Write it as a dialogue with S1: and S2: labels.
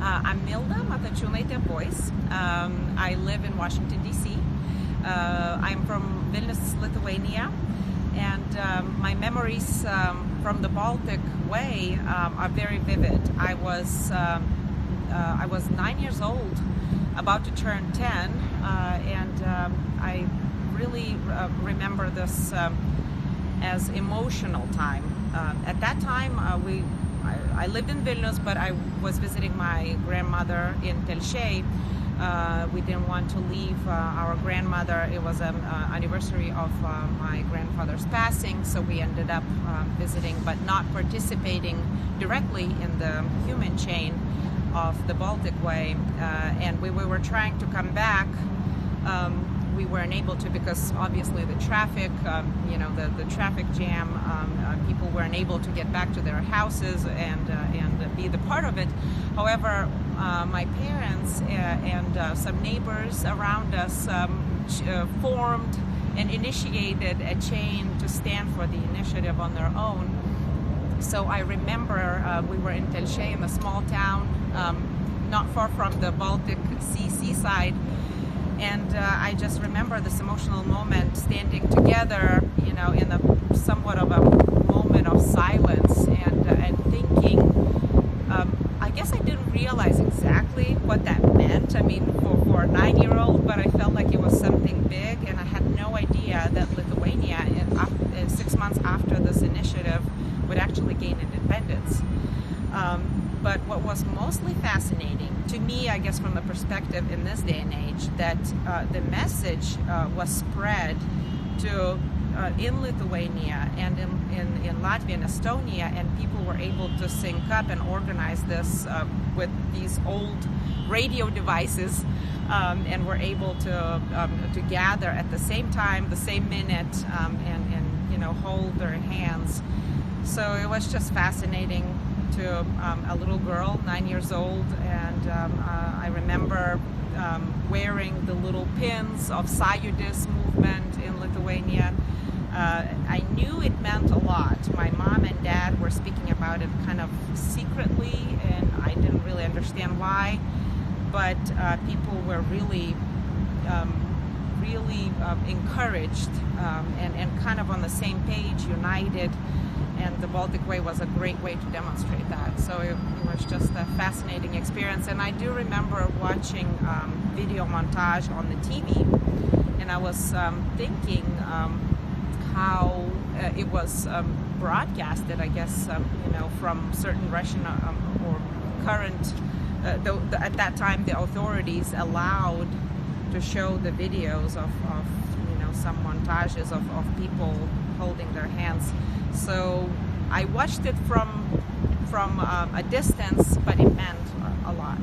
S1: I'm Milda Matačiūnaitė-Bois. I live in Washington, D.C. I'm from Vilnius, Lithuania, and my memories from the Baltic Way are very vivid. I was 9 years old, about to turn 10, and I really remember this as emotional time. At that time, I lived in Vilnius, but I was visiting my grandmother in Telšiai. We didn't want to leave our grandmother. It was an anniversary of my grandfather's passing, so we ended up visiting, but not participating directly in the human chain of the Baltic Way. And we were trying to come back. We weren't able to because obviously the traffic, the traffic jam, people weren't able to get back to their houses and be the part of it. However, my parents and some neighbors around us formed and initiated a chain to stand for the initiative on their own. So I remember we were in Telšiai, in a small town, not far from the Baltic Sea seaside. And I just remember this emotional moment, standing together, in a somewhat of a moment of silence and thinking. I guess I didn't realize exactly what that meant. I mean, for a 9-year-old, but I felt like it was something big, and I had no idea that Lithuania, 6 months after this initiative, would actually gain independence. But what was mostly fascinating to me, I guess from the perspective in this day and age, that the message was spread to in Lithuania and in Latvia and Estonia, and people were able to sync up and organize this with these old radio devices, and were able to gather at the same time, the same minute, and hold their hands. So it was just fascinating to a little girl, 9 years old, and I remember wearing the little pins of Sąjūdis movement in Lithuania. I knew it meant a lot. My mom and dad were speaking about it kind of secretly, and I didn't really understand why, but people were really encouraged and kind of on the same page, united. And the Baltic Way was a great way to demonstrate that. So it was just a fascinating experience. And I do remember watching video montage on the TV, and I was thinking how it was broadcasted, I guess, from certain Russian or current, at that time the authorities allowed to show the videos of some montages of people holding their hands. So I watched it from a distance, but it meant a lot.